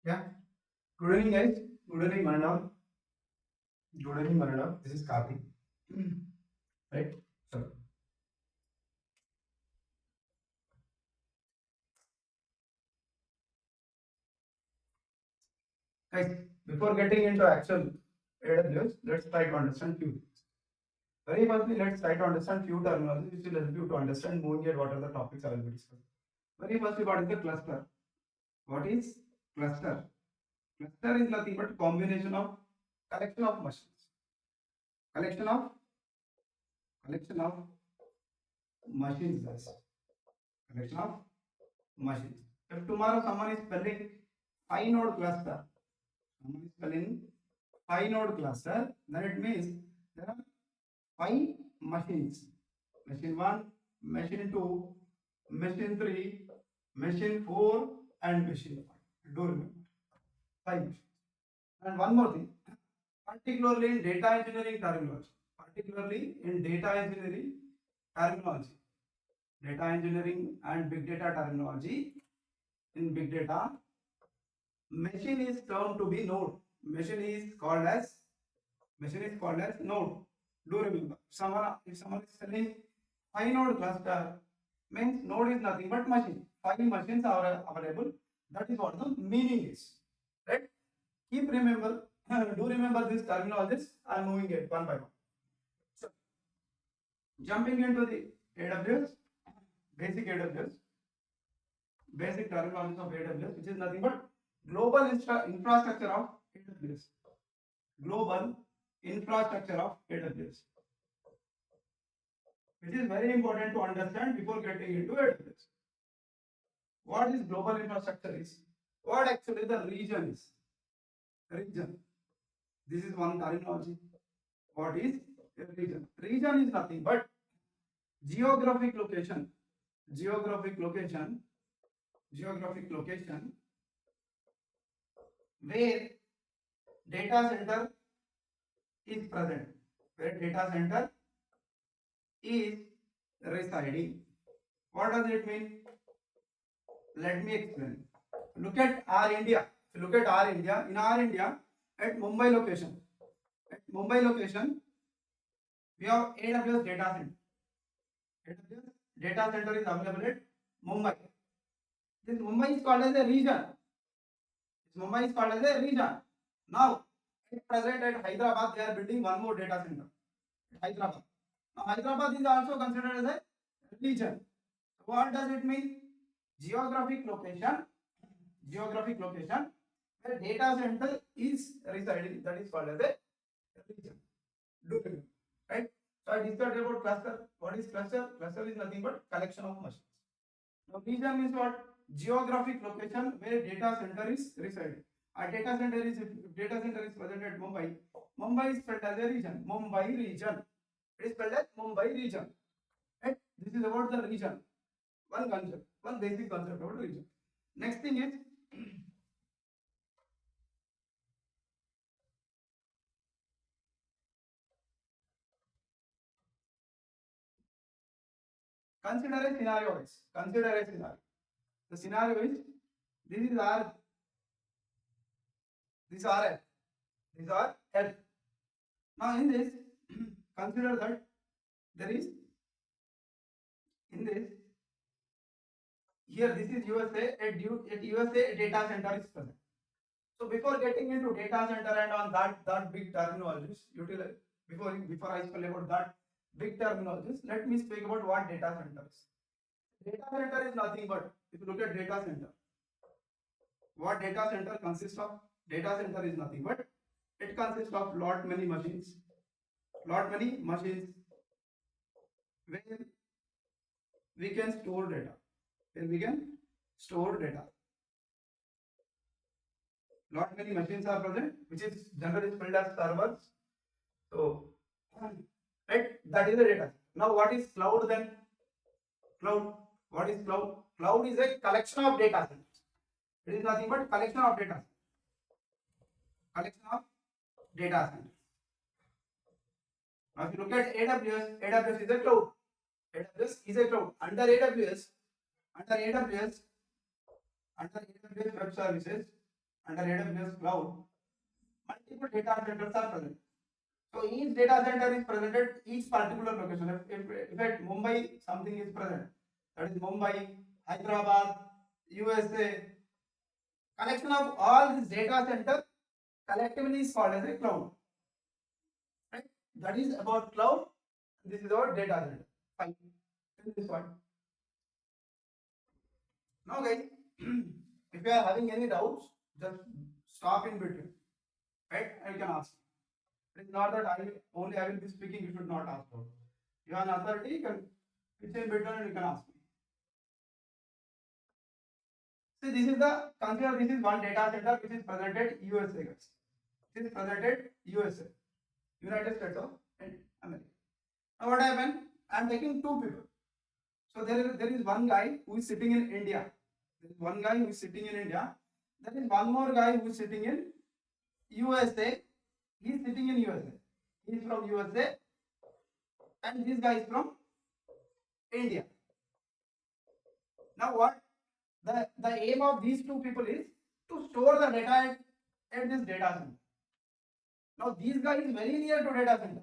Yeah. Good evening, guys. Good evening, Manadav. Good evening, Manadav. This is Karthik. Right? So, guys, before getting into actual AWS, let's try to understand few things. Very firstly, let's try to understand few terminologies which will help you to understand more yet what are the topics I will be discussing. Very firstly, what is the cluster? What is cluster? Cluster is nothing but combination of collection of machines. Collection of collection of machines, guys. Collection of machines. If tomorrow someone is spelling 5 node cluster, someone is spelling 5 node cluster, then it means there are 5 machines. Machine 1, machine 2, machine 3, machine 4, and machine 5. Do remember 5 machines. And one more thing, particularly in data engineering terminology, data engineering and big data terminology, in big data, machine is termed to be node. Machine is called as node. Do remember, if someone is selling 5 node cluster, means node is nothing but machine. 5 machines are available. That is what the meaning is. Right? Keep remember. Do remember these terminologies. I am moving it one by one. So, jumping into the AWS, basic AWS, basic terminologies of AWS, which is nothing but global infrastructure of AWS. Global infrastructure of AWS, which is very important to understand before getting into AWS. What is global infrastructure is? What actually the region is? Region. This is one terminology. What is a region? Region is nothing but geographic location. Geographic location where data center is present. Where data center is residing. What does it mean? Let me explain. Look at our India. If you look at our India, in our India, at Mumbai location, we have AWS data center. AWS data center is available at Mumbai. This Mumbai is called as a region. Now, at present at Hyderabad, they are building one more data center. Hyderabad. Now, Hyderabad is also considered as a region. What does it mean? Geographic location where data center is residing, that is called as a region. Do you? Right? So I discussed about cluster. What is cluster? Cluster is nothing but collection of machines. Now region is what? Geographic location where data center is residing. A data center is present at Mumbai. Mumbai is spelled as a region. Mumbai region. It is spelled as Mumbai region. Right? This is about the region. One concept, one basic concept about region. Next thing is consider a scenario. The scenario is this is R, this R, these are L. Now in this, consider that there is in this here this is USA. At USA a data center is present. So before getting into data center and on that big terminologies, utilize before I spell about that big terminologies, let me speak about what data center is. Data center is nothing but, if you look at data center, what data center consists of? Data center is nothing but it consists of lot many machines where we can store data. Lot many machines are present, which is generally spelled as servers. So, right, that is the data. Now, what is cloud then? Cloud. What is cloud? Cloud is a collection of data centers. It is nothing but collection of data. Now, if you look at AWS is a cloud. Under AWS web services, under AWS cloud, multiple data centers are present. So each data center is present at each particular location. If at Mumbai something is present, that is Mumbai, Hyderabad, USA, collection of all these data center collectively is called as a cloud. Right? That is about cloud. This is about data center. Fine. This one. Now, guys, if you are having any doubts, just stop in between. Right? And you can ask. It is not that I will be speaking. You should not ask. You have an authority. You can pitch in between and you can ask me. See, this is the consider this is one data center which is presented USA, guys. This is presented USA, United States of America. Now what happened? I am taking two people. So there is one guy who is sitting in India. There is one guy who is sitting in India. There is one more guy who is sitting in USA. He is sitting in USA. He is from USA, and this guy is from India. Now what? The aim of these two people is to store the data at this data center. Now this guy is very near to data center.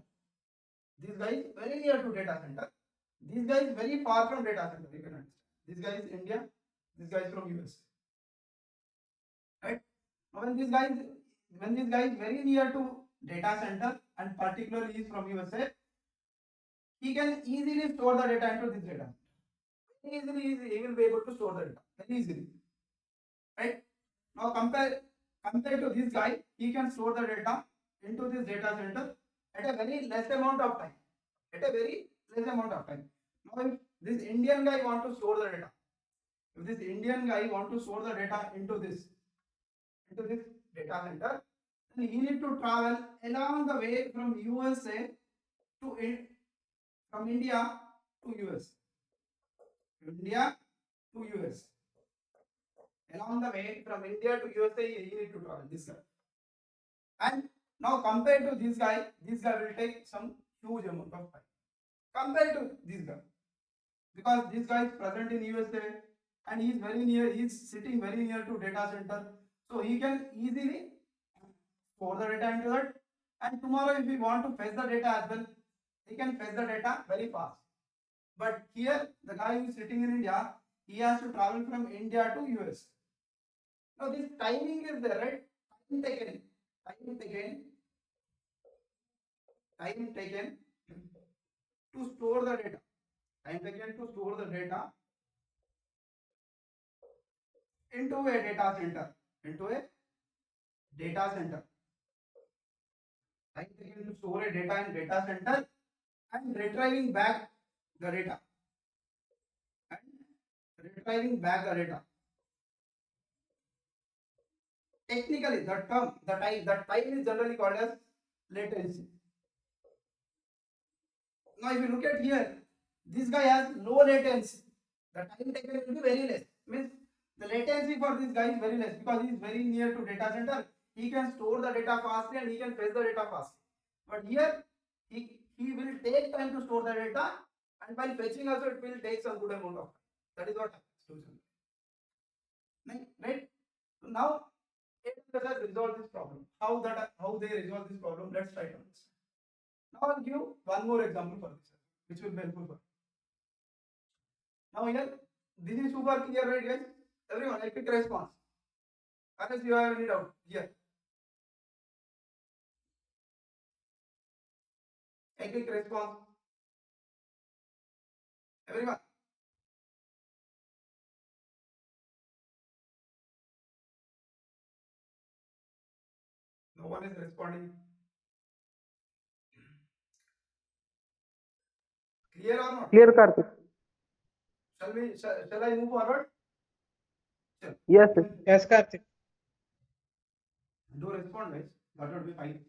This guy is very near to data center. This guy is very far from data center. You can understand. This guy is India. This guy is from US. Right? Now when this guy is very near to data center and particularly is from USA, he can easily store the data into this data. Easily, he will be able to store the data very easily. Right? Now compared to this guy, he can store the data into this data center at a very less amount of time. At a very less amount of time. Now if this Indian guy want to store the data, if this Indian guy want to store the data into this data center, then he need to travel along the way from USA to from India to US. India to US. Along the way from India to USA, he need to travel this guy. And now compared to this guy will take some huge amount of time. Compared to this guy, because this guy is present in USA and he is very near, he is sitting very near to data center, so he can easily store the data into that. And tomorrow, if we want to fetch the data as well, he can fetch the data very fast. But here, the guy who is sitting in India, he has to travel from India to US. Now this timing is there, right? Time taken to store the data. Time taken to store the data into a data center. Time taken to store a data in data center and retrieving back the data. Technically, the time is generally called as latency. Now, if you look at here, this guy has low latency. The time taken will be very less. Means the latency for this guy is very less because he is very near to data center. He can store the data fastly and he can fetch the data fastly. But here, he will take time to store the data, and while fetching also it will take some good amount of time. That is what happens. Right? So now, AWS has resolved this problem. How they resolve this problem? Let's try to understand. Now I'll give one more example for this, which will be helpful for you. Now here, this is super clear, right, guys? Everyone, a quick response. Unless you have any doubt here. A quick response. Everyone. No one is responding. Clear or not? Clear, Karthik. Shall I move forward? Yes. Yes, Karthik. Do respond, guys. That would be fine.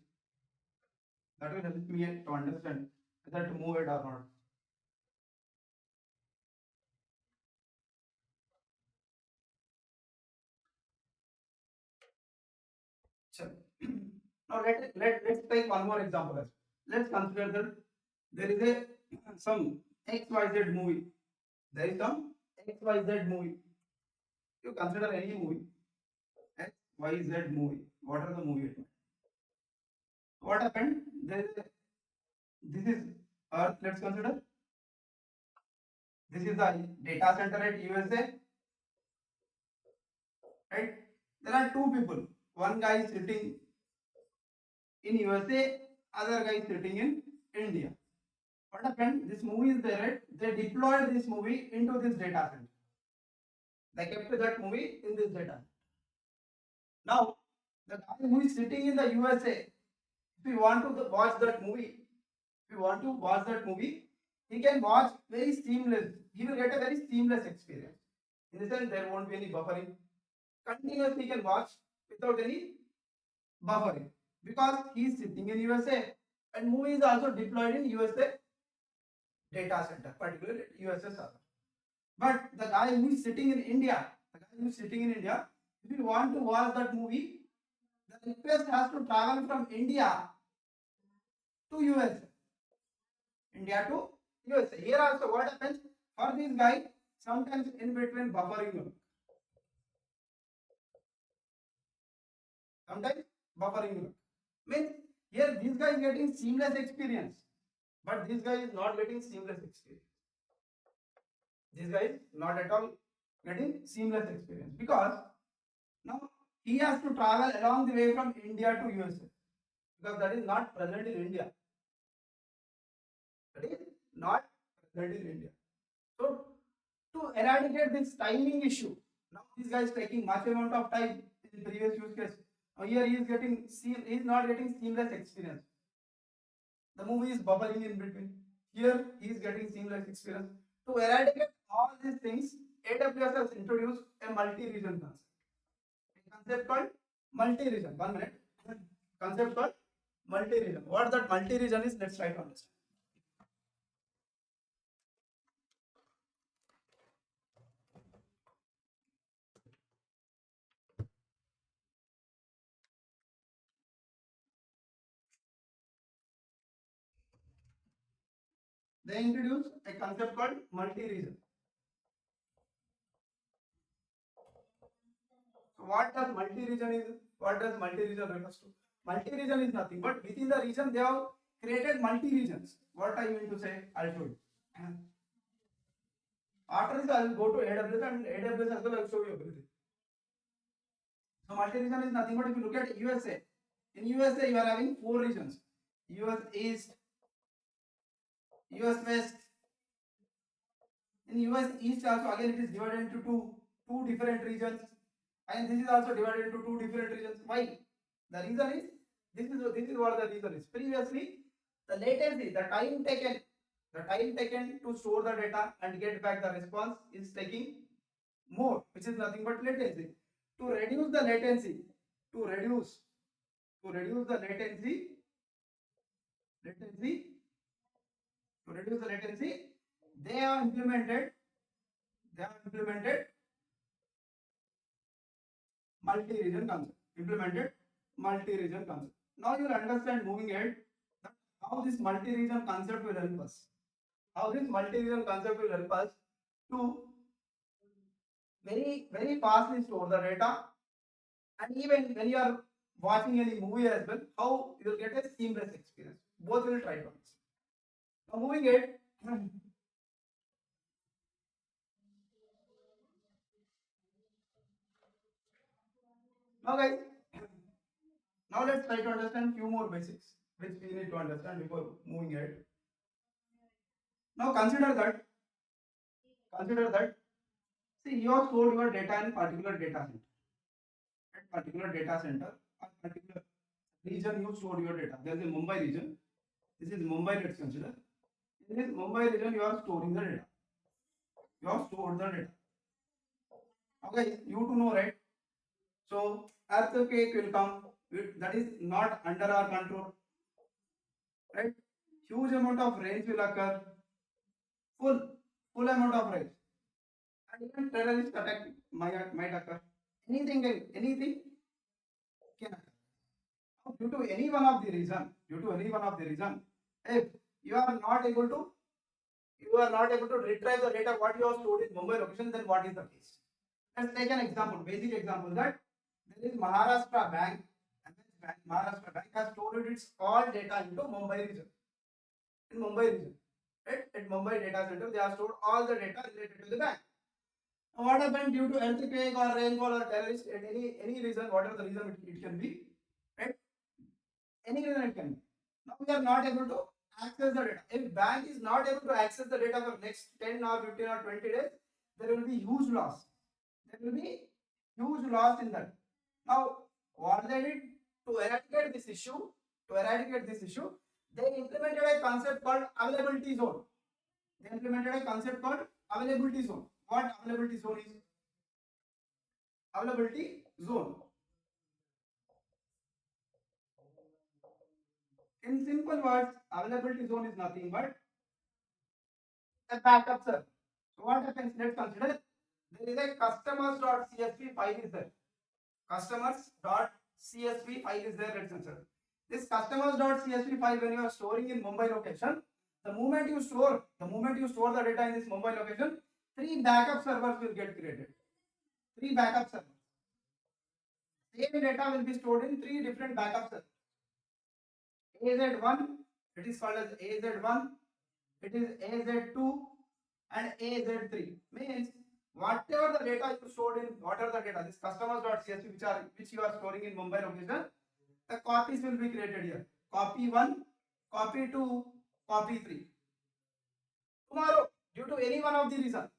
That will help me to understand whether to move it or not. Now let's take one more example. Let's consider that there is some XYZ movie. There is some XYZ movie. You consider any movie. YZ movie. What are the movie? What happened? This is Earth. Let's consider. This is the data center at USA, right? There are two people. One guy is sitting in USA, other guy is sitting in India. What happened? This movie is there, right? They deployed this movie into this data center. They kept that movie in this data. Now, the guy who is sitting in the USA, if you want to watch that movie, he can watch very seamless. He will get a very seamless experience. In the sense, there won't be any buffering. Continuously, he can watch without any buffering because he is sitting in USA and movie is also deployed in USA data center, particularly USA server. But the guy who is sitting in India, if you want to watch that movie, the request has to travel from India to USA. India to USA. Here also what happens for this guy, sometimes in between buffering. Sometimes buffering. Means here this guy is getting seamless experience, but this guy is not getting seamless experience. This guy is not at all getting seamless experience because now he has to travel along the way from India to USA because that is not present in India. That is not present in India. So to eradicate this timing issue, now this guy is taking much amount of time in previous use case. Now here he is not getting seamless experience. The movie is bubbling in between. Here he is getting seamless experience. To eradicate all these things, AWS has introduced a multi-region concept. A concept called multi-region. 1 minute. Concept called multi-region. What that multi-region is, let's try to understand. They introduced a concept called multi-region. So what does multi-region is? What does multi-region refers to? Multi-region is nothing but within the region they have created multi-regions. What I mean to say, I'll show you. After this, I will go to AWS and AWS as well. I will show you everything. So multi-region is nothing but if you look at USA, in USA you are having 4 regions: US East, US West. In US East also again it is divided into two different regions, and this is also divided into 2 different regions. Why? The reason is this is what the reason is. Previously, the latency, the time taken to store the data and get back the response is taking more, which is nothing but latency. To reduce the latency, to reduce the latency, they have implemented multi-region concept. Now you will understand moving ahead that how this multi-region concept will help us. To very fastly store the data, and even when you are watching any movie as well, how you will get a seamless experience. Both will try to understand. Now moving ahead. Now guys, now let's try to understand few more basics which we need to understand before moving ahead. Now consider that see you have stored your data in particular data center. At particular data center or particular region you stored your data. There is a Mumbai region. This is Mumbai, let's consider. In this Mumbai region you are storing the data. You have stored the data. Okay, you to know, right? So earthquake will come. That is not under our control, right? Huge amount of rains will occur. Full amount of rain, and even terrorist attack might occur. Anything can occur. Now, due to any one of the reason, if you are not able to retrieve the data what you have stored in Mumbai location, then what is the case? Let's take an example, basic example that There is Maharashtra Bank, and this bank, Maharashtra Bank has stored its all data into Mumbai region. In Mumbai region, right? At Mumbai data center, they have stored all the data related to the bank. Now, what happened due to earthquake or rainfall or terrorist at any reason, whatever the reason it can be, right? Any reason it can be. Now we are not able to access the data. If bank is not able to access the data for next 10 or 15 or 20 days, there will be huge loss. There will be huge loss in that. Now, what they did to eradicate this issue, they implemented a concept called availability zone. They implemented a concept called availability zone. What availability zone is? Availability zone. In simple words, availability zone is nothing but a backup server. So what happens? Let's consider there is a customers.csv file is there. Customers.csv file is there. Let's consider this customers.csv file when you are storing in Mumbai location. The moment you store the data in this Mumbai location, 3 backup servers will get created. 3 backup servers. Same data will be stored in 3 different backup servers. AZ1, it is called as AZ1, it is AZ2 and AZ3. Means whatever the data you stored in, this customers.csv which you are storing in Mumbai location, the copies will be created here. Copy 1, copy 2, copy 3. Tomorrow, due to any one of the reason,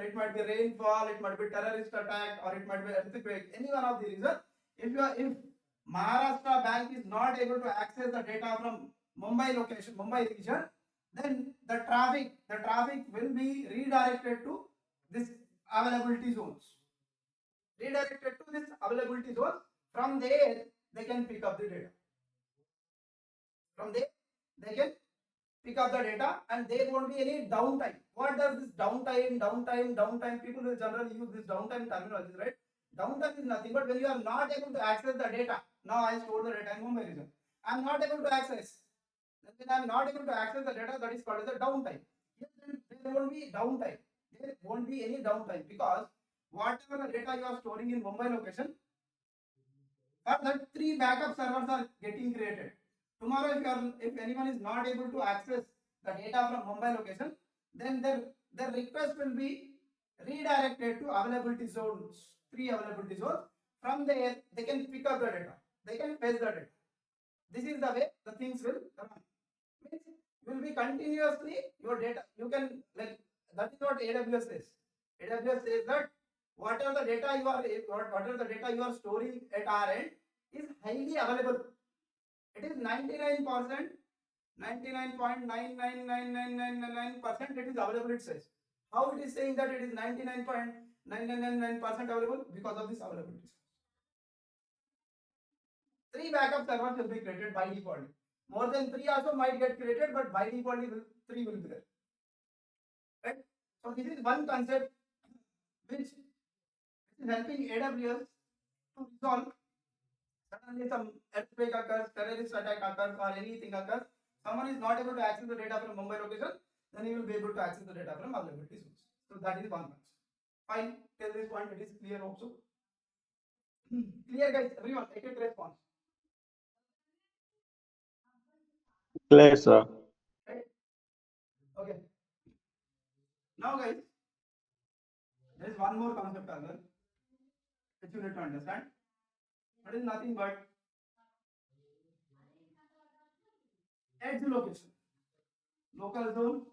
it might be rainfall, it might be terrorist attack, or it might be earthquake, any one of the reason, if Maharashtra Bank is not able to access the data from Mumbai region, then the traffic will be redirected to this availability zones. From there, they can pick up the data. And there won't be any downtime. What does this downtime? People will generally use this downtime terminology, right? Downtime is nothing but when you are not able to access the data. Now I store the data in Mumbai region. I am not able to access. When I am not able to access the data, that is called as a downtime. There won't be downtime. There won't be any downtime because whatever the data you are storing in Mumbai location, that 3 backup servers are getting created. Tomorrow, if anyone is not able to access the data from Mumbai location, then their request will be redirected to availability zones, 3 availability zones. From there, they can pick up the data. They can fetch the data. This is the way the things will run. Means will be continuously your data. You can that is what AWS says. AWS says that whatever the data you are storing at our end is highly available. It is 99%, 99.9999999% it is available, it says. How it is saying that it is 99.9999% available? Because of this availability. 3 backup servers will be created by default. More than 3 also might get created, but by default 3 will be there. Right? So this is one concept which is helping AWS to resolve. Suddenly some earthquake occurs, terrorist attack occurs, or anything occurs. Someone is not able to access the data from Mumbai location, then he will be able to access the data from availability zones. So that is one concept. Fine, till this point it is clear also. Clear guys, everyone, take a response. Clear, sir. Right? Okay. Now guys, there is one more concept as well, which you need to understand. That is nothing but edge location, local zone.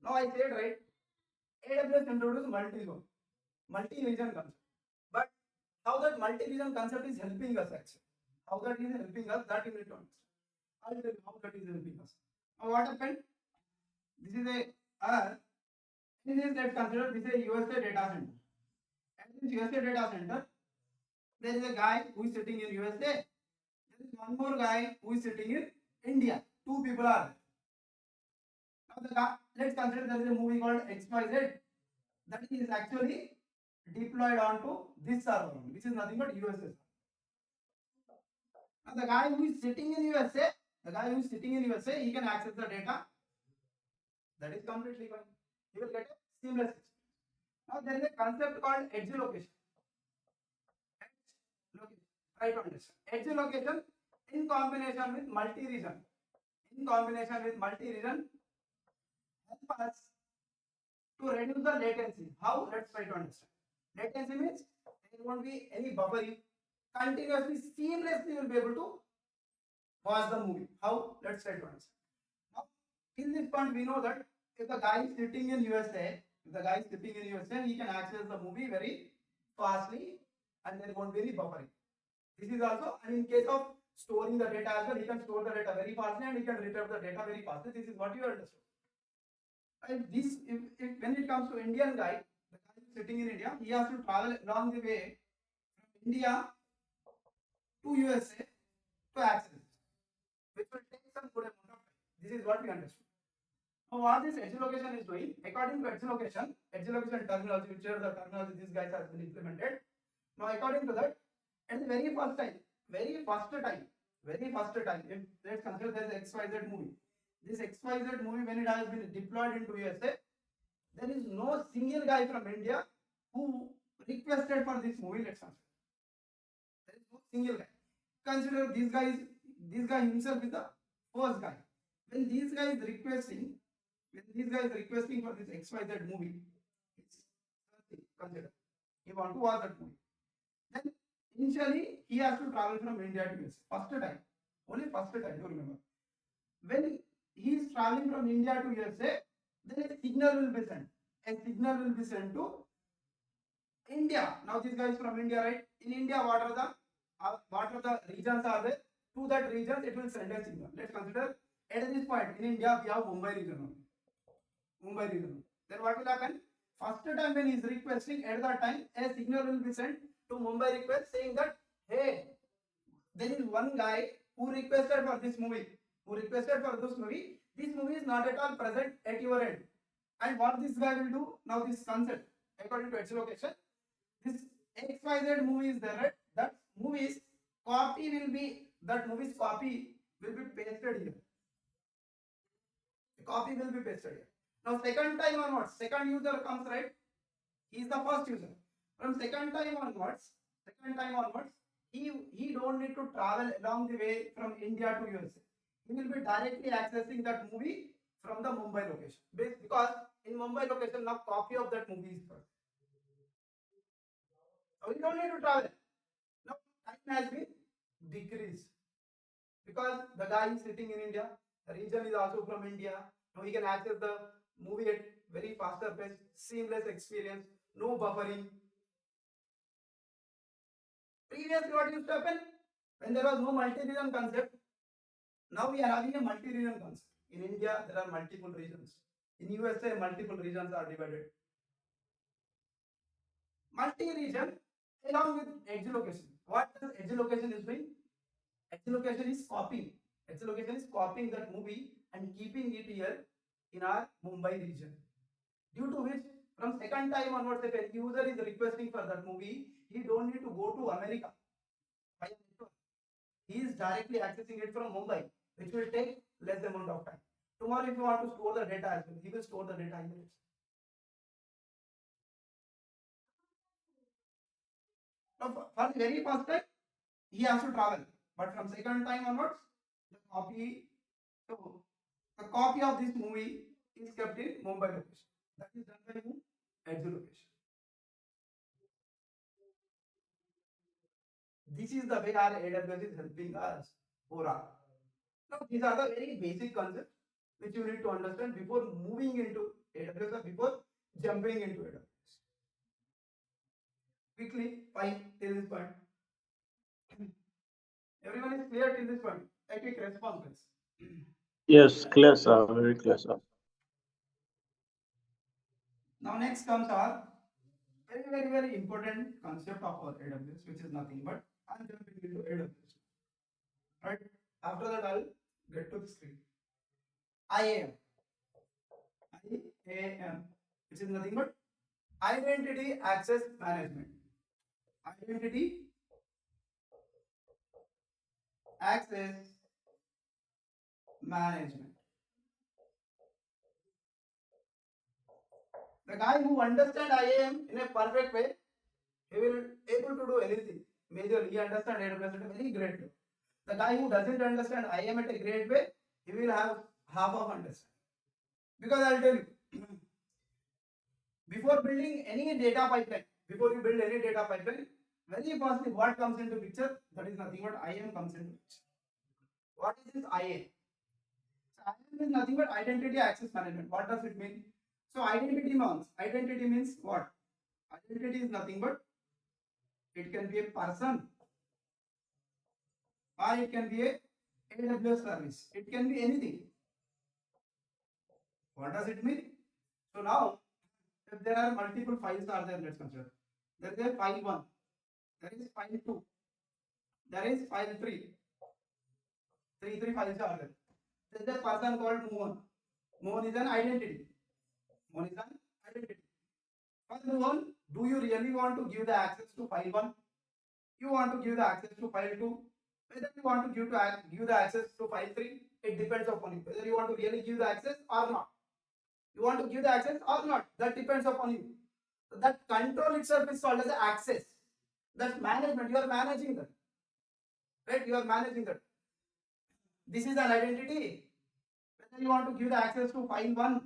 Now I said right, AWS introduced multi-zone, multi-region concept. But how that multi-region concept is helping us actually? How that is helping us, that you need to understand. I'll tell you how that is helping us. Now what happened? This is in this, let's consider this is a USA data center. And in this USA data center, there is a guy who is sitting in USA. There is one more guy who is sitting in India. 2 people are there. Now let's consider there is a movie called XYZ that is actually deployed onto this server, which is nothing but USA. Now the guy who is sitting in USA, he can access the data. That is completely fine. He will get a seamless experience. Now there is a concept called edge location. Edge location. Try to understand. Edge location in combination with multi-region. In combination with multi-region help us to reduce the latency. How? Let's try to understand. Latency means there won't be any buffering. Continuously, seamlessly, you will be able to watch the movie. How? Let's try to understand. Now, till this point, we know that if the guy is sitting in USA, he can access the movie very fastly, and there won't be any buffering. This is also, and in case of storing the data as well, he can store the data very fastly and he can retrieve the data very fastly. This is what you understood. And this, if when it comes to Indian guy, the guy is sitting in India, he has to travel along the way from India to USA to access it, which will take some good amount of time. This is what we understood. Now, what this edge location is doing, according to edge location terminology, which are the terminology these guys has been implemented. Now, according to that, at the very first time, if let's consider there is XYZ movie. This XYZ movie, when it has been deployed into USA, there is no single guy from India who requested for this movie. Let's consider. There is no single guy. Consider this guy himself is the first guy. When these guys requesting for this XYZ movie, it's consider. He want to watch that movie. Then initially he has to travel from India to US. First time. Only first time, you remember. When he is traveling from India to USA, then a signal will be sent. A signal will be sent to India. Now this guy is from India, right? In India, what are the regions are there? To that regions, it will send a signal. Let's consider at this point in India we have Mumbai region. Then what will happen? First time when he is requesting, at that time a signal will be sent to Mumbai request saying that, hey, there is one guy who requested for this movie. This movie is not at all present at your end. And what this guy will do now? This concept, according to its location, this XYZ movie is there, right? That movie's copy will be pasted here. The copy will be pasted here. Now, second time onwards, second user comes, right? He is the first user. From second time onwards, he don't need to travel along the way from India to USA. He will be directly accessing that movie from the Mumbai location. Because in Mumbai location, now copy of that movie is first. So we don't need to travel. Now time has been decreased because the guy is sitting in India. The region is also from India. Now he can access the movie at very faster pace, seamless experience, no buffering. Previously, what used to happen when there was no multi-region concept? Now we are having a multi-region concept. In India, there are multiple regions. In USA, multiple regions are divided. Multi-region along with edge location. What does edge location is doing? Edge location is copying. Edge location is copying that movie and keeping it here in our Mumbai region. Due to which, from second time onwards, if a user is requesting for that movie, he don't need to go to America. He is directly accessing it from Mumbai, which will take less amount of time. Tomorrow, if you want to store the data as well, he will store the data in minutes. Now, for the very first time, he has to travel, but from second time onwards, the copy of this movie is kept in Mumbai location. That is done by whom? Edge location. This is the way our AWS is helping us overall. Now, these are the very basic concepts which you need to understand before moving into AWS or before jumping into AWS. Quickly, fine, till this point. Everyone is clear till this point. A quick response, please. Yes, clear, sir. Very clear, sir. Now, next comes our very important concept of our AWS, which is nothing but I'm jumping into AWS. Right? After that, I'll get to the screen. IAM, which is nothing but Identity Access Management. Identity Access Management. The guy who understands IAM in a perfect way, he will able to do anything. Major, he understands AWS at a very great way. The guy who doesn't understand IAM at a great way, he will have half of understanding. Because I'll tell you, before building any data pipeline, before you build any data pipeline, very firstly, what comes into picture? That is nothing but IAM comes into picture. What is this IAM? So IAM is nothing but identity access management. What does it mean? So identity means what? Identity is nothing but it can be a person or it can be a AWS service. It can be anything. What does it mean? So now, if there are multiple files are there, let's consider. There is a file 1, there is file 2, there is file 3. Three files are there. There is a person called Mohan. Mohan is an identity. Mohan is an identity. For Mohan, do you really want to give the access to file 1? You want to give the access to file 2? Whether you want to give the access to file 3, it depends upon you. Whether you want to really give the access or not. You want to give the access or not, that depends upon you. So that control itself is called as access. That's management. You are managing that. Right? You are managing that. This is an identity. Whether you want to give the access to file 1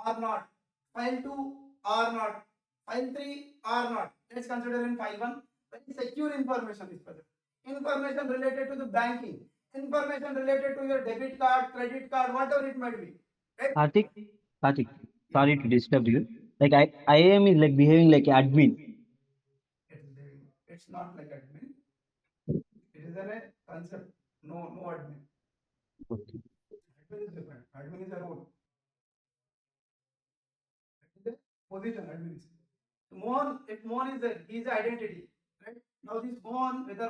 or not, file 2 or not, file 3 or not. Let's consider in file 1, very secure information is present. Information related to the banking, information related to your debit card, credit card, whatever it might be. Right? Karthik, Yeah. sorry to disturb you. Like IAM is like behaving like admin. It's not like admin. It is a concept. No admin. Okay. Admin is different. Admin is a role. It is a position. Admin is. So Mohan, if Mohan is there, he is the identity. Right? Now this Mohan, whether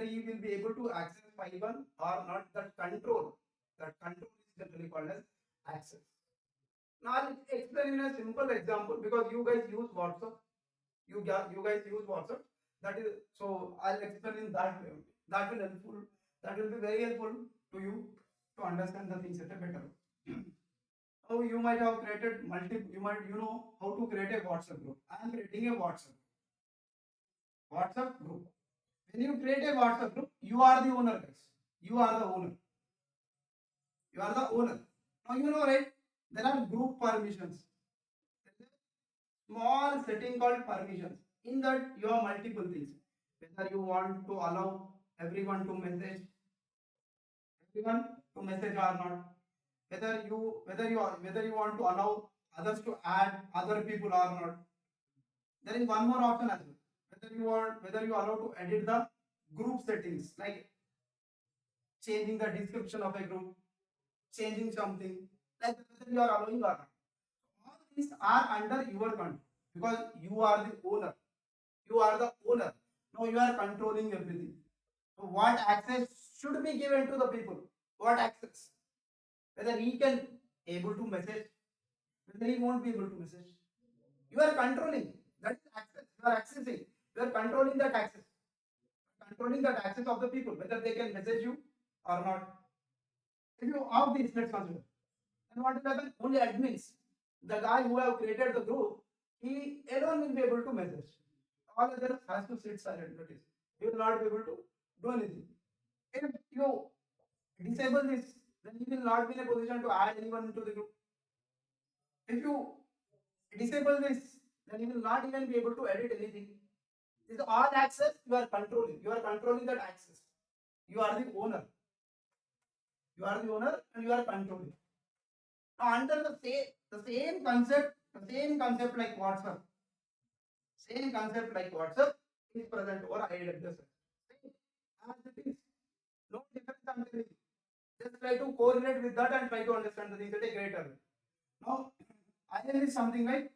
he will be able to access file 1 or not, that control is generally called as access. Now I'll explain in a simple example because you guys use WhatsApp. You guys use WhatsApp. That is so I'll explain in that way. That will helpful. That will be very helpful to you to understand the things at a better way. Oh, you might have created you know how to create a WhatsApp group. I am creating a WhatsApp group. When you create a WhatsApp group, you are the owner, guys. You are the owner. You are the owner. Now you know, right? There are group permissions. There is a small setting called permissions. In that, you have multiple things. Whether you want to allow everyone to message or not. Whether you want to allow others to add other people or not. There is one more option as well. Whether you allow to edit the group settings, like changing the description of a group, changing something, like whether you are allowing or not. All these are under your control because you are the owner. You are the owner. Now you are controlling everything. So what access should be given to the people? What access? Whether he can able to message, whether he won't be able to message. You are controlling. That is access. You are accessing. You are controlling that access. Controlling that access of the people, whether they can message you or not. If you off these, let's consider. And what will happen? Only admins, the guy who have created the group, he alone will be able to message. All others has to sit silent. That is, he will not be able to do anything. If you disable this, then he will not be in a position to add anyone into the group. If you disable this, then he will not even be able to edit anything. This is all access you are controlling. You are controlling that access. You are the owner. You are the owner and you are controlling. Now under the same concept like WhatsApp, is present over AWS. As it is, no difference I'm telling you. Just try to correlate with that and try to understand the things at a greater level. Now, IAM is something like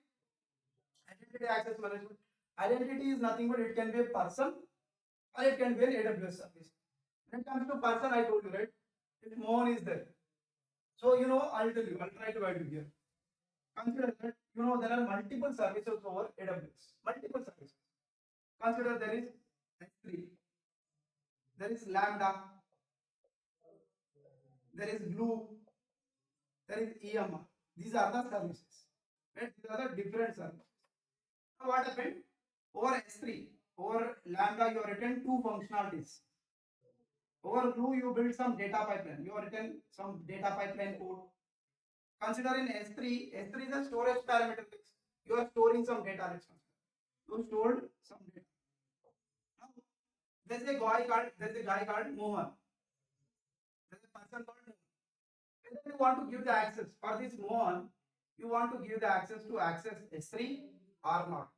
identity access management. Identity is nothing but it can be a person or it can be an AWS service. When it comes to person, I told you, right? If Mohan is there. So, I'll tell you, I'll try to guide you here. Consider that, there are multiple services over AWS. Multiple services. Consider there is S3, there is Lambda, there is Glue, there is EMR. These are the services. Right? These are the different services. Now what happened? Over S3, over lambda, you have written two functionalities. Over glue, you build some data pipeline. You have written some data pipeline code. Consider in S3, S3 is a storage parameter. You are storing some data. You stored some data. Now, there's a guy called Mohan. There's a person called Mohan. Whether you want to give the access for this Mohan, you want to give the access to access S3 or not.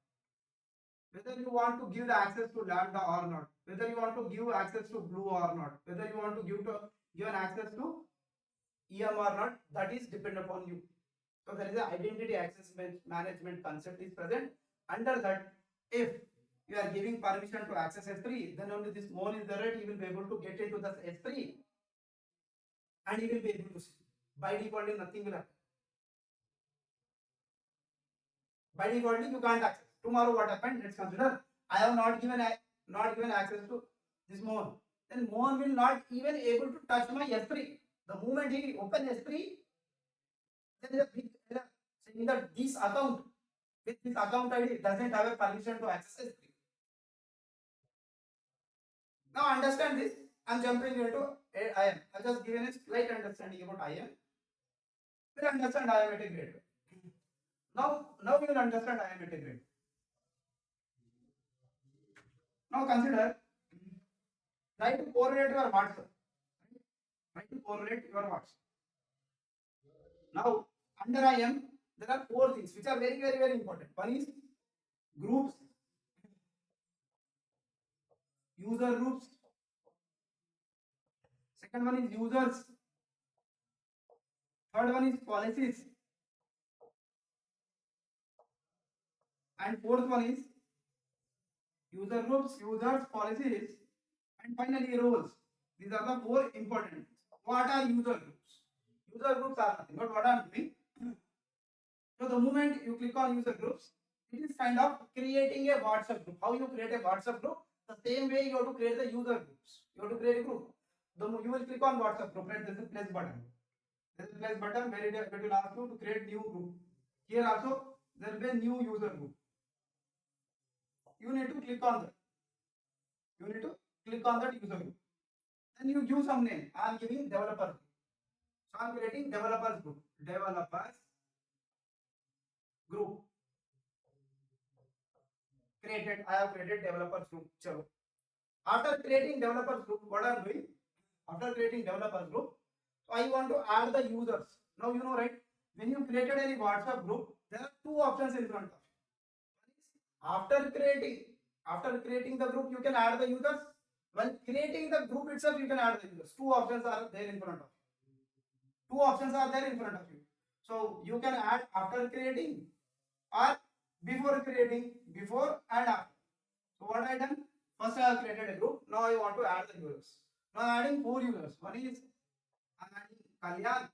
Whether you want to give the access to lambda or not, whether you want to give access to blue or not, whether you want to give an access to EM or not, that is dependent upon you. So there is an identity access management concept is present. Under that, if you are giving permission to access S3, then only this mole is there, he will be able to get into the S3 and he will be able to see. By default, nothing will happen. By default, you can't access. Tomorrow, what happened? Let's consider I have not given access to this Mohan. Then Mohan will not even able to touch my S3. The moment he open S3, there is a big error saying that this account with this account ID doesn't have a permission to access S3. Now understand this. I'm jumping into IAM. I've just given a slight understanding about IAM. We'll understand IAM at a grade. Now we will understand IAM at a grade. Now consider, try to correlate your WhatsApp. Try to correlate your WhatsApp. Now under IAM, there are four things which are very, very, very important. One is groups, user groups. Second one is users. Third one is policies. And fourth one is user groups, users, policies, and finally roles. These are the four important. What are user groups? User groups are nothing but what I am doing. So the moment you click on user groups, it is kind of creating a WhatsApp group. How you create a WhatsApp group? The same way you have to create the user groups. You have to create a group. You will click on WhatsApp group, right? There is a plus button. There is a plus button where it will ask you to create new group. Here also there will be a new user group. You need to click on that. You need to click on that user group. Then you give some name. I am giving developer group. So I am creating developers group. Developers group. Created. I have created developers group. Chalo. After creating developers group, what I am doing? After creating developers group, so I want to add the users. Now you know, right? When you created any WhatsApp group, there are two options in front of you. After creating the group, you can add the users. When creating the group itself, you can add the users. Two options are there in front of you. Two options are there in front of you. So you can add after creating or before creating, before and after. So what I done? First I have created a group. Now I want to add the users. Now I am adding four users. One is I am adding Kalyan.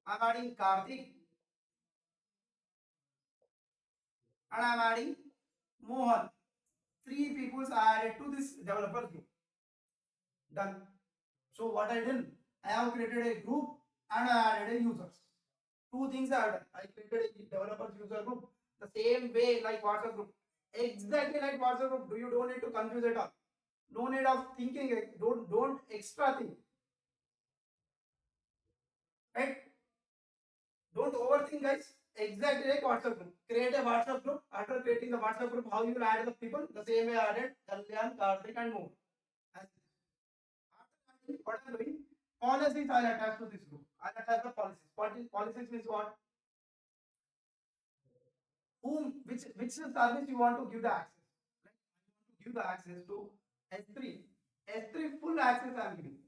I am adding Karthik. And I am adding Mohan. Three people are added to this developer group. Done. So what I did? I have created a group and I added a users. Two things I have done. I created a developers user group the same way like WhatsApp group. Exactly like WhatsApp group. You don't need to confuse at all. No need of thinking. Don't extra think. Right? Don't overthink, guys. Exactly like WhatsApp group. Create a WhatsApp group. After creating the WhatsApp group, how you will add the people? The same way I added Kalyan, Karthik, and more. After what I'm doing, policies I'll attach to this group. I'll attach the policies. Policies means what? Which service you want to give the access? Like I want to give the access to S3. S3 full access I'm giving.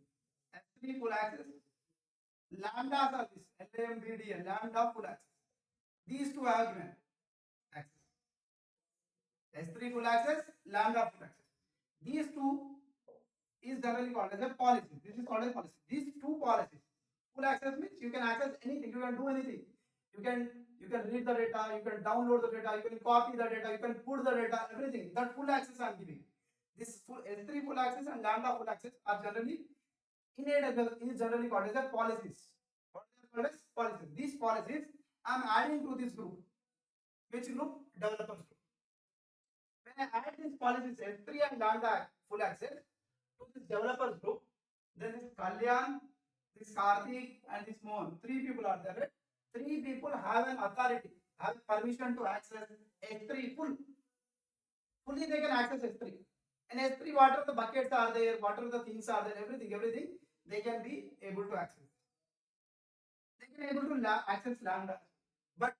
S3 full access. Lambda service, LAMBD, Lambda full access. These two I have given access. S3 full access, Lambda full access. These two is generally called as a policy. This is called as policy. These two policies. Full access means you can access anything, you can do anything. You can read the data, you can download the data, you can copy the data, you can put the data, everything. That full access I am giving. This full S3 full access and Lambda full access are generally in AWS is generally called as a policies. What are called as policies? These policies I'm adding to this group. Which group? Developers group. When I add this policies S3 and lambda full access to this developers group, then this Kalyan, this Karthik, and this Mohan, 3 people are there. Right? 3 people have an authority, have permission to access S3 fully they can access S3. And S3, what are the buckets are there, what are the things are there, everything they can be able to access. They can able to access lambda. But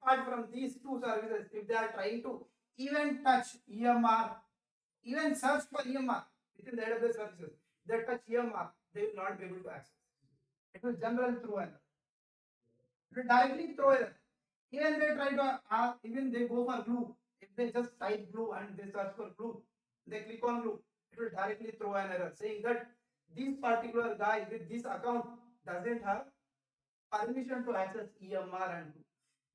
apart from these 2 services, if they are trying to even touch EMR, even search for EMR within the AWS services, they touch EMR, they will not be able to access. It will generally throw error. It will directly throw error. Even they try to, even they go for glue. If they just type glue and they search for glue, they click on glue, it will directly throw an error saying that this particular guy with this account doesn't have permission to access EMR and glue.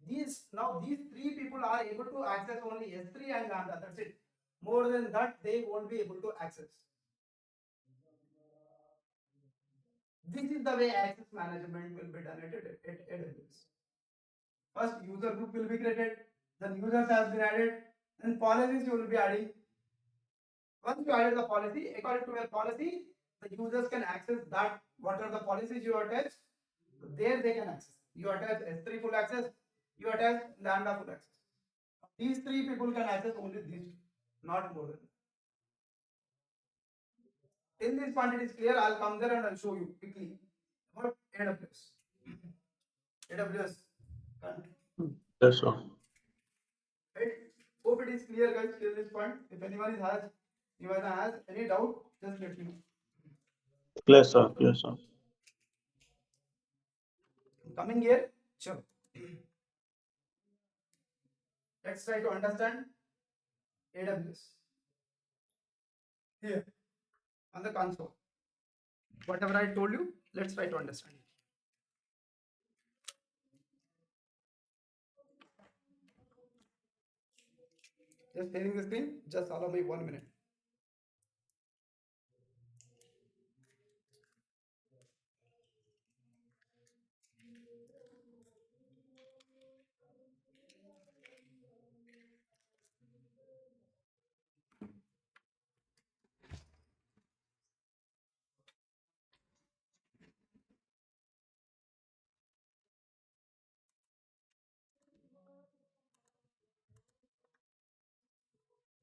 These 3 people are able to access only S3 and lambda. That's it. More than that, they won't be able to access. This is the way access management will be done at AWS. First, user group will be created, then users has been added, and policies you will be adding. Once you added the policy, according to your policy, the users can access that. What are the policies you attach? There they can access. You attach S3 full access, you attach lambda full access. These 3 people can access only these, not more than. Till this point it is clear. I'll come there and I'll show you quickly about AWS. AWS. Yes, sir. Right? Hope it is clear, guys, till this point. If anyone has any doubt, just let me know. Clear, sir. Clear, sir. Coming here, sure. Let's try to understand AWS. Here on the console. Whatever I told you, let's try to understand. Just sharing the screen, just allow me 1 minute.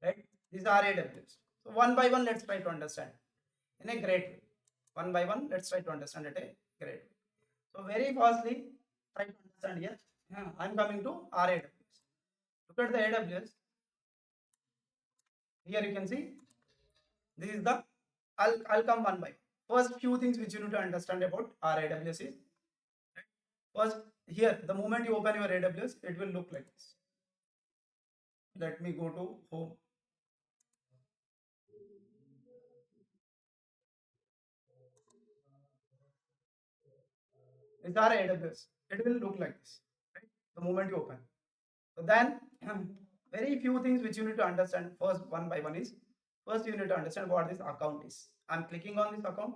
Right? These are AWS. So one by one, let's try to understand in a great way. One by one, let's try to understand it a great way. So very firstly, try to understand here. I'm coming to our AWS. Look at the AWS. Here you can see this is the. I'll come one by. First few things which you need to understand about our AWS is. First, here the moment you open your AWS, it will look like this. Let me go to home. It's our AWS. It will look like this, right? The moment you open. So then, very few things which you need to understand. First, one by one is, first you need to understand what this account is. I'm clicking on this account.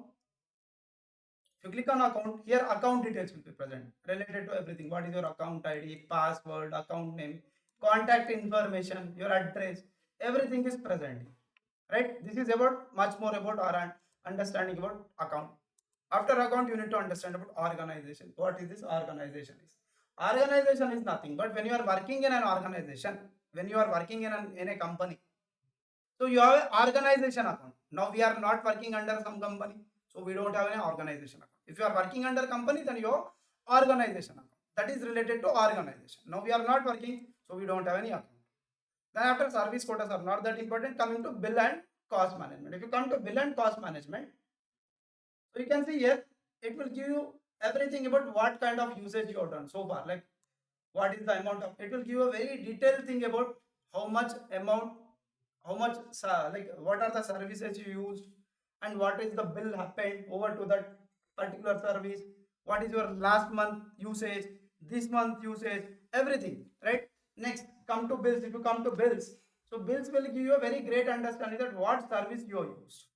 If you click on account, here account details will be present related to everything. What is your account ID, password, account name, contact information, your address, everything is present, right? This is about much more about our understanding about account. After account, you need to understand about organization. What is this organization is? Organization is nothing but when you are working in an organization, when you are working in a company, so you have an organization account. Now we are not working under some company, so we don't have an organization account. If you are working under company, then your organization account. That is related to organization. Now we are not working, so we don't have any account. Then after service quotas are not that important. Coming to bill and cost management. If you come to bill and cost management, so you can see here, it will give you everything about what kind of usage you have done so far. Like what is the amount of, it will give a very detailed thing about how much amount, how much, like what are the services you used and what is the bill happened over to that particular service. What is your last month usage, this month usage, everything, right? Next, come to bills. If you come to bills, so bills will give you a very great understanding that what service you have used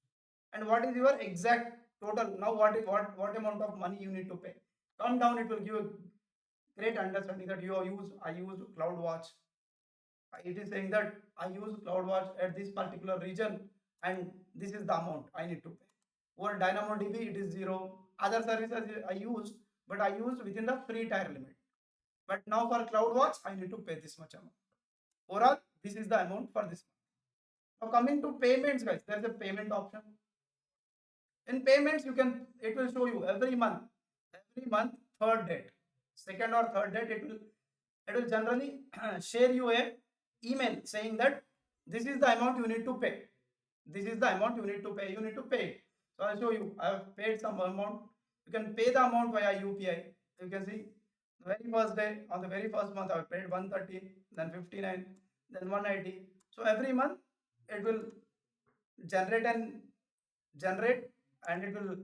and what is your exact total. Now what amount of money you need to pay. Come down, it will give you great understanding that I use CloudWatch. It is saying that I use CloudWatch at this particular region and this is the amount I need to pay. Over DynamoDB, it is 0. Other services I use, but I use within the free tier limit. But now for CloudWatch, I need to pay this much amount. Overall, this is the amount for this month. Now coming to payments, guys, there is a payment option. In payments, it will show you every month, third date, second or third date, it will generally share you a email saying that this is the amount you need to pay. This is the amount you need to pay. You need to pay. So I'll show you. I have paid some amount. You can pay the amount via UPI. You can see the very first day, on the very first month, I have paid 130, then 59, then 180. So every month it will generate and it will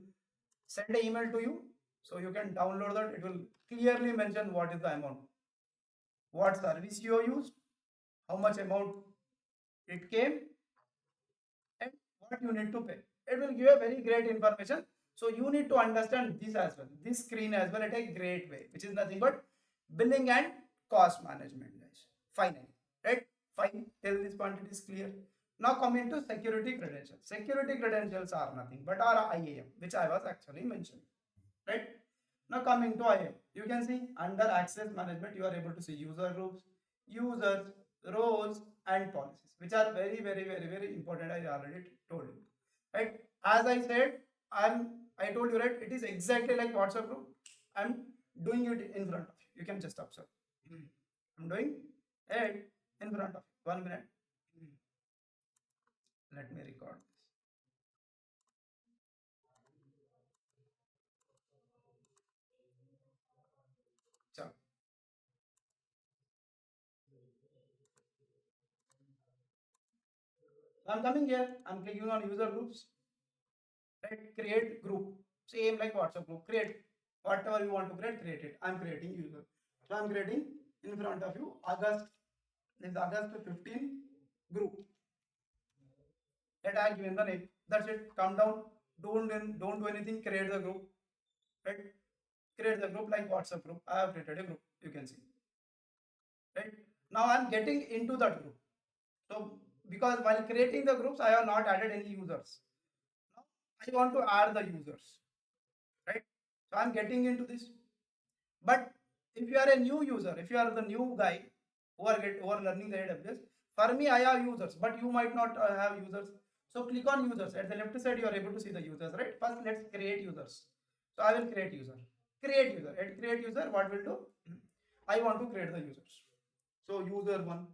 send an email to you. So you can download that. It will clearly mention what is the amount, what service you used, how much amount it came, and what you need to pay. It will give a very great information. So you need to understand this as well, this screen as well, at a great way, which is nothing but billing and cost management, guys. Finally, right? Fine. Till this point it is clear. Now coming to security credentials. Security credentials are nothing but our IAM, which I was actually mentioning, right? Now coming to IAM, you can see under access management, you are able to see user groups, users, roles, and policies, which are very, very, very, very important. I already told you, right? As I said, I told you, right? It is exactly like WhatsApp group. I'm doing it in front of you. You can just observe. I'm doing it in front of you. 1 minute. Let me record this. So I'm coming here. I'm clicking on user groups. Right? Create group. Same like WhatsApp group. Create whatever you want to create it. I'm creating user. So I'm creating in front of you August. This is August 15 group. That I given the name. That's it. Come down. Don't do anything. Create the group. Right? Create the group like WhatsApp group. I have created a group. You can see. Right? Now I'm getting into that group. So because while creating the groups, I have not added any users. Now I want to add the users. Right? So I'm getting into this. But if you are a new user, if you are the new guy who are learning the AWS, for me I have users, but you might not have users. So click on users. At the left side, you are able to see the users, right? First, let's create users. So I will create user. Create user. At create user, what will do? I want to create the users. So user one.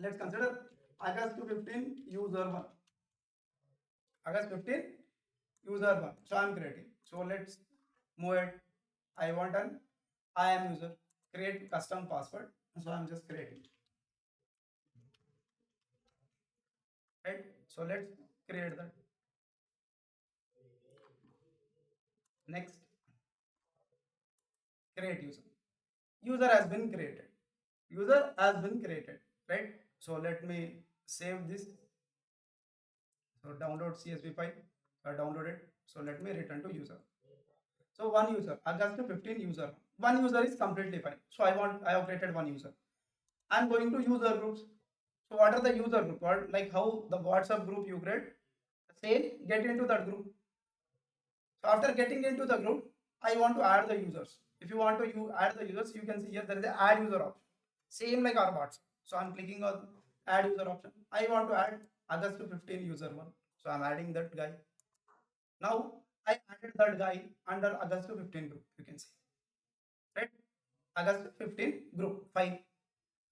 Let's consider August 15 user one. August 15 user one. So I'm creating. So let's move it. I want an IAM user. Create custom password. So I'm just creating. Right. So let's create that. Next. Create user. User has been created. User has been created. Right. So let me save this. So download CSV file. I downloaded. So let me return to user. So one user, August 15 user. One user is completely fine. So I have created one user. I'm going to user groups. So what are the user group? What, like how the WhatsApp group you create, same, get into that group. So after getting into the group, I want to add the users. If you want to add the users, you can see here there is a add user option. Same like our WhatsApp. So I'm clicking on add user option. I want to add August 15 user one. So I'm adding that guy. Now I added that guy under August 15 group. You can see. Right? August 15 group. Fine.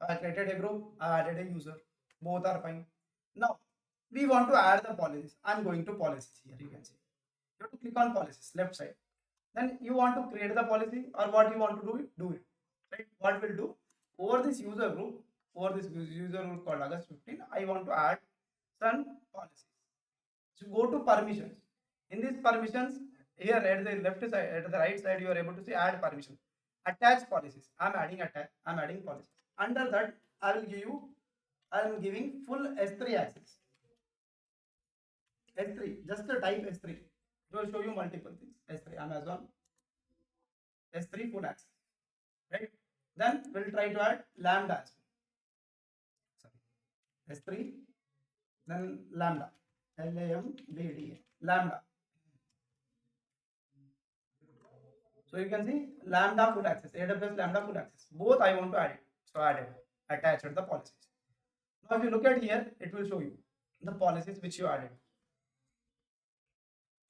I created a group, I added a user. Both are fine. Now we want to add the policies. I'm going to policies here. You can see. You have to click on policies, left side. Then you want to create the policy or what you want to do it. Right? What will do? Over this user group called August 15, I want to add some policies. So go to permissions. In these permissions, here at the left side, at the right side, you are able to see add permission. Attach policies. I'm adding policies. Under that, I am giving full S3 access. S3, just the type S3. It will show you multiple things. S3, Amazon, S3 full access. right? Then we'll try to add lambda as well. Sorry, S3, then lambda, LAMBDA, lambda. So you can see lambda full access, AWS lambda full access. Both I want to add it. So add it, attach the policies. Now if you look at here, it will show you the policies which you added.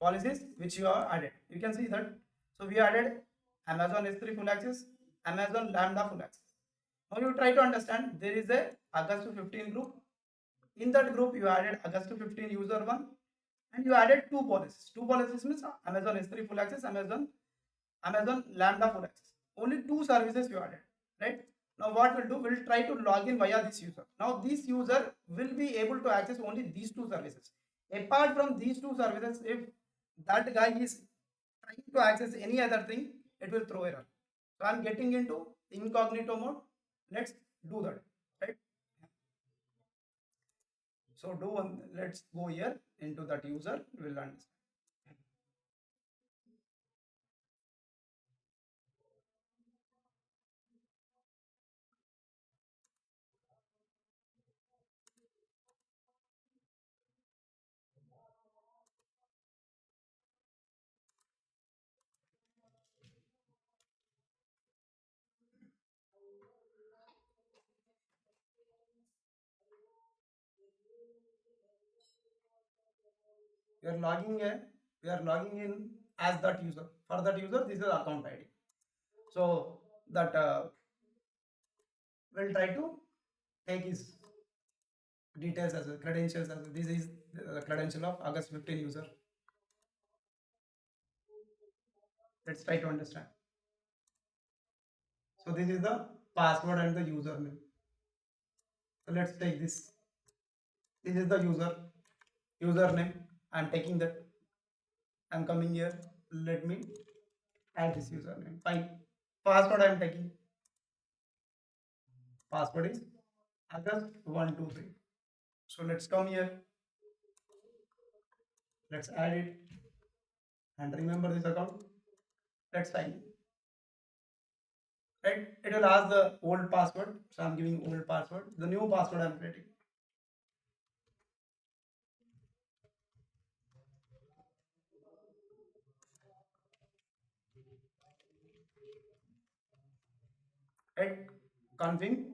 Policies which you have added. You can see that. So we added Amazon S3 full access, Amazon lambda full access. Now you try to understand there is a August 15 group. In that group you added August 15 user 1 and you added two policies. Two policies means Amazon S3 full access, Amazon lambda full access. Only two services you added, right? Now what we'll do, we'll try to log in via this user. Now this user will be able to access only these two services. Apart from these two services, if that guy is trying to access any other thing, it will throw error. So I'm getting into incognito mode. Let's do that, right? So do one. Let's go here into that user. We'll understand. We are logging in. We are logging in as that user. For that user, this is account ID. So that we'll try to take his details as well, credentials as well. This is the credential of August 15 user. Let's try to understand. So this is the password and the username. So let's take this. This is the username. I'm taking that. I'm coming here. Let me add this username. Fine. Password I'm taking. Password is August123. So let's come here. Let's add it and remember this account. Let's sign in. Right? It will ask the old password. So I'm giving old password. The new password I'm creating. Right? Confirm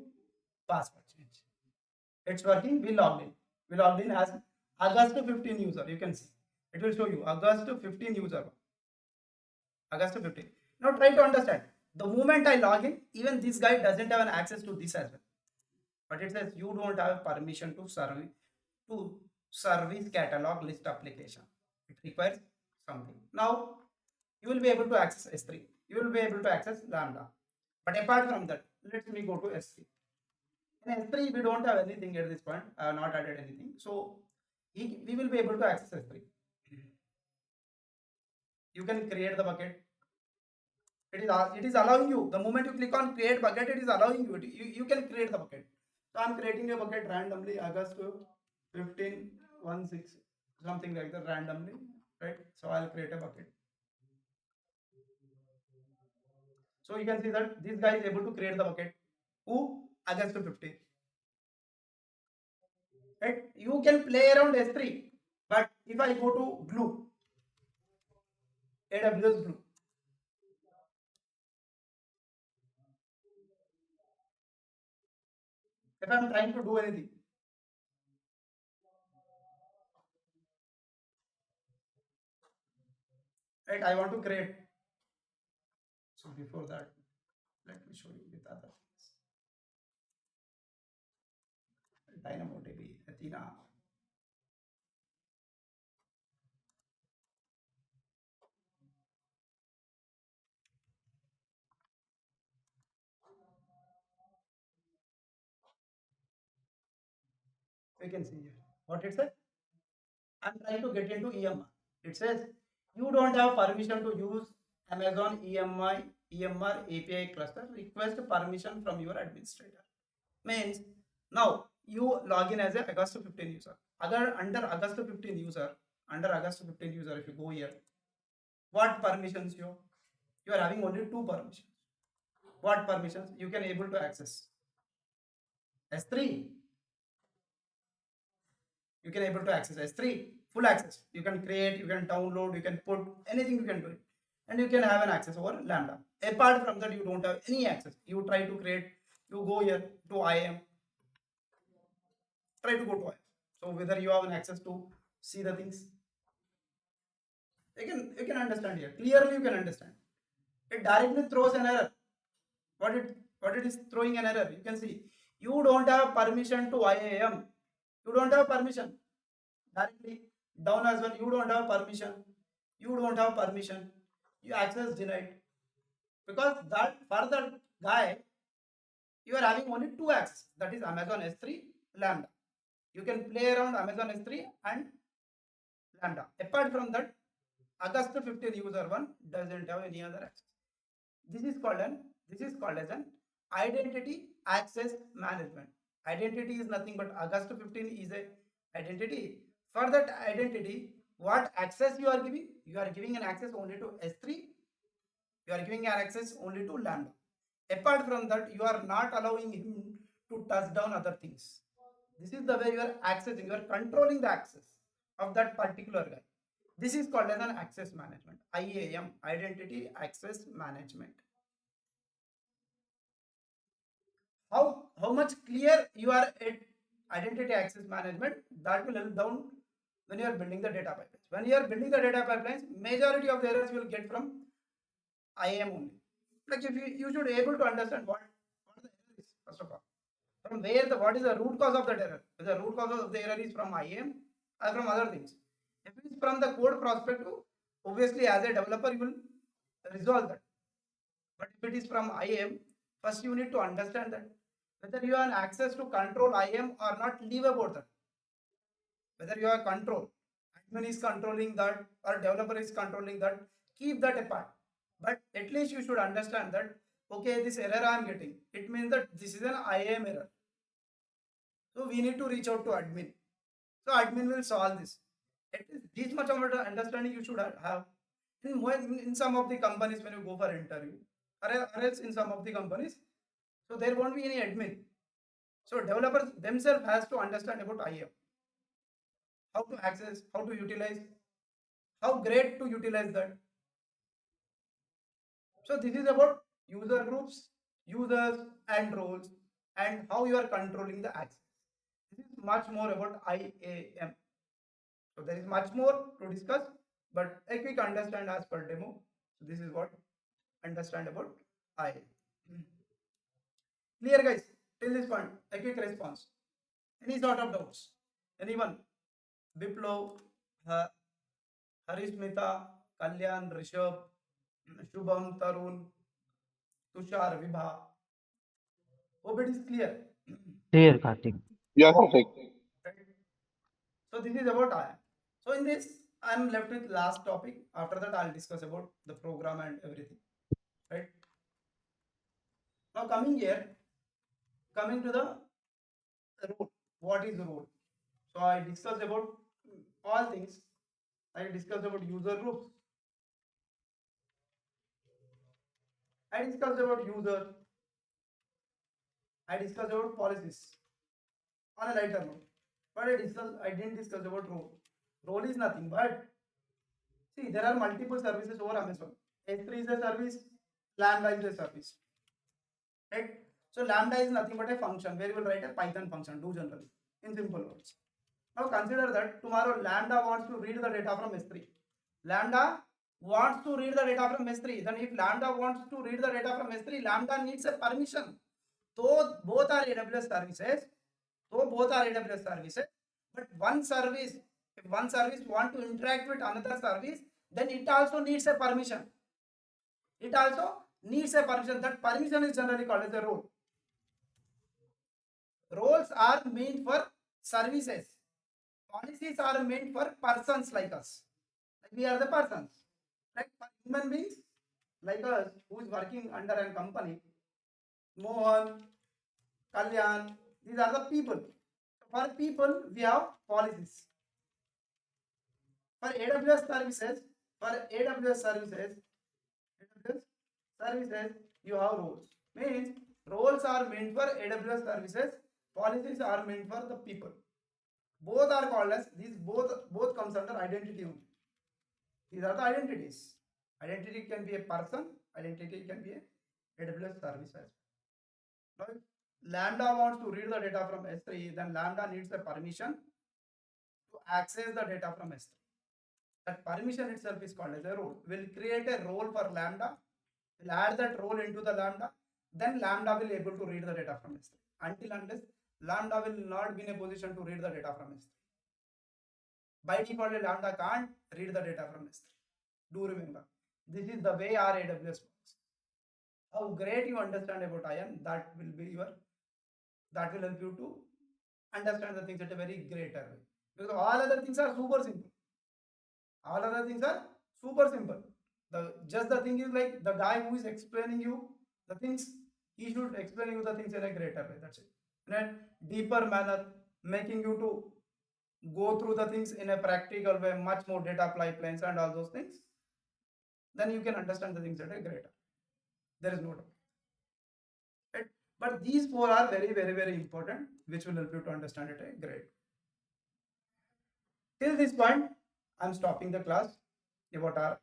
password change. It's working. We logged in. We logged in as August 15 user. You can see. It will show you August 15 user. August 15. Now try to understand. The moment I log in, even this guy doesn't have an access to this as well. But it says you don't have permission to service catalog list application. It requires something. Now you will be able to access S3. You will be able to access lambda. But apart from that, let me go to S3. In S3 we don't have anything at this point. I have not added anything. So we will be able to access S3. You can create the bucket. It is allowing you. The moment you click on create bucket, it is allowing you. You can create the bucket. So I'm creating a bucket randomly August 15 16 something like that randomly, right? So I'll create a bucket. So you can see that this guy is able to create the bucket. Who? August 15. Right? You can play around S3, but if I go to Glue, AWS Glue, if I'm trying to do anything, right? I want to create. So before that, let me show you with other things. DynamoDB, Athena. We can see here. What it says? I'm trying to get into EMR. It says you don't have permission to use Amazon EMR API cluster. Request permission from your administrator. Means now you log in as a August 15 user. Under August 15 user, if you go here, what permissions you are having only two permissions. what permissions you can able to access? S3. You can able to access S3, full access. You can create, you can download, you can put anything, you can do it, and you can have an access over Lambda. Apart from that, you don't have any access. You try to create, you go here to IAM, try to go to IAM. So whether you have an access to see the things, you can understand here clearly. You can understand. It directly throws an error. What it is throwing an error? You can see you don't have permission to IAM. You don't have permission. Directly down as well, you don't have permission, you don't have permission, you access denied, because that for that guy you are having only two access, that is Amazon S3 Lambda. You can play around Amazon S3 and Lambda. Apart from that, August 15 user 1 doesn't have any other access. This is called as an identity access management. Identity is nothing but August 15 is a identity. For that identity, what access you are giving? You are giving an access only to S3. You are giving an access only to Lambda. Apart from that, you are not allowing him to touch down other things. This is the way you are accessing, you are controlling the access of that particular guy. This is called as an access management. IAM, Identity Access Management. How much clear you are at identity access management, that will help down when you are building the data pipelines. When you are building the data pipelines, majority of the errors will get from IAM only. Like if you should able to understand what the error is, first of all. From where what is the root cause of that error? If the root cause of the error is from IAM or from other things. If it is from the code perspective, obviously as a developer you will resolve that. But if it is from IAM, first you need to understand that whether you have access to control IAM or not, leave about that. Whether you have control, admin is controlling that or developer is controlling that, keep that apart. But at least you should understand that, okay, this error I am getting, it means that this is an IAM error. So we need to reach out to admin. So admin will solve this. At least this much of understanding you should have. In some of the companies, when you go for interview, or else in some of the companies, so there won't be any admin. So developers themselves has to understand about IAM, how to access, how to utilize, how great to utilize that. So this is about user groups, users and roles, and how you are controlling the access. This is much more about IAM. So there is much more to discuss, but a quick understand as per demo. So this is what understand about IAM. Clear guys? Till this point, a quick response. Any sort of doubts? Anyone? Biplav, Harishmita, Kalyan, Rishabh, Shubham, Tarun, Tushar, Vibha. Hope it is clear. Clear, Karthik. Yeah, Karthik. Right? So this is about IAM. So in this, I am left with last topic. After that, I'll discuss about the program and everything. Right? Now coming to the role. What is the role? So I discussed about all things. I discussed about user groups. I discussed about user. I discussed about policies on a lighter note. But I didn't discuss about role. Role is nothing but, see, there are multiple services over Amazon. S3 is a service, Lambda is a service. Right? So Lambda is nothing but a function where you will write a Python function, do generally, in simple words. Now consider that tomorrow Lambda wants to read the data from S3. Lambda wants to read the data from S3. Then if Lambda wants to read the data from S3, Lambda needs a permission. So both are AWS services. But one service, if one service want to interact with another service, then it also needs a permission. That permission is generally called as a role. Roles are meant for services. Policies are meant for persons like us. Like we are the persons. Like for human beings like us who is working under a company, Mohan, Kalyan, these are the people. For people, we have policies. For AWS services, you have roles. Means roles are meant for AWS services, policies are meant for the people. Both are called as these both comes under identity only. These are the identities. Identity can be a person, identity can be a AWS service as well. Now, if Lambda wants to read the data from S3, then Lambda needs a permission to access the data from S3. That permission itself is called as a role. We'll create a role for Lambda, we'll add that role into the Lambda, then Lambda will be able to read the data from S3. Until unless Lambda will not be in a position to read the data from S3. By default, Lambda can't read the data from S3. Do remember, this is the way our AWS works. How great you understand about IAM, that will help you to understand the things at a very greater way. Because all other things are super simple. All other things are super simple. Just the thing is like the guy who is explaining you the things, he should explain you the things in a greater way. That's it. In a deeper manner, making you to go through the things in a practical way, much more data pipelines and all those things. Then you can understand the things at a greater. There is no doubt. Right? But these four are very, very, very important, which will help you to understand it a great. Till this point, I'm stopping the class about our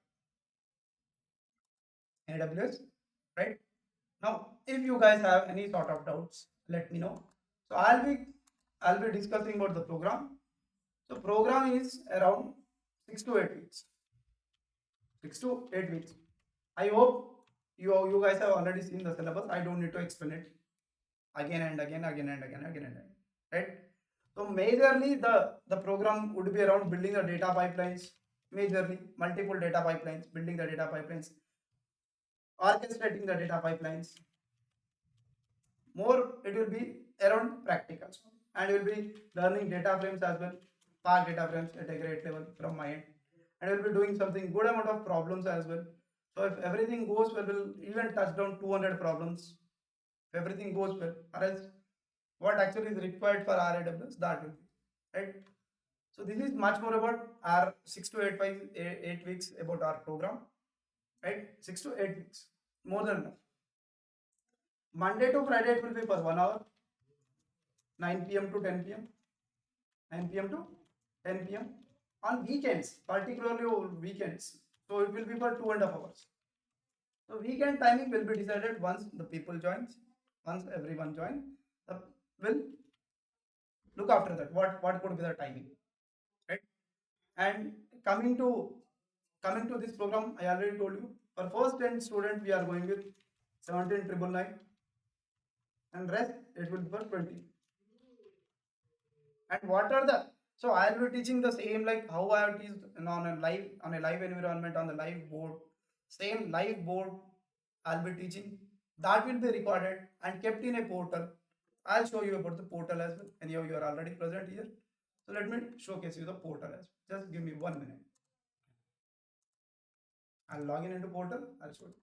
AWS. Right? Now, if you guys have any sort of doubts, let me know. So I'll be discussing about the program. So program is around 6 to 8 weeks. 6 to 8 weeks. I hope you guys have already seen the syllabus. I don't need to explain it again and again. Right? So majorly the program would be around building the data pipelines, majorly multiple data pipelines, building the data pipelines, orchestrating the data pipelines. More it will be around practicals, and you will be learning data frames as well, Spark data frames at a great level from my end, and we'll be doing something good amount of problems as well. So if everything goes well, we'll even touch down 200 problems. If everything goes well, or else what actually is required for our AWS, that will be right. So this is much more about our 6 to 8 weeks about our program, right? 6 to 8 weeks, more than enough. Monday to Friday it will be for 1 hour, 9 p.m. to 10 p.m. 9 p.m. to 10 p.m. On weekends, particularly over weekends. So it will be for 2.5 hours. So weekend timing will be decided once the people joins, once everyone joins. We'll look after that. What could be the timing, right? And coming to this program, I already told you. For first 10 students, we are going with 17,999, and rest it will be for 20. And what are the, so I will be teaching the same like how I have teached on a live environment, on the live board, same live board I'll be teaching. That will be recorded and kept in a portal. I'll show you about the portal as well. And you are already present here. So let me showcase you the portal as well. Just give me 1 minute. I'll log in into portal. I'll show you.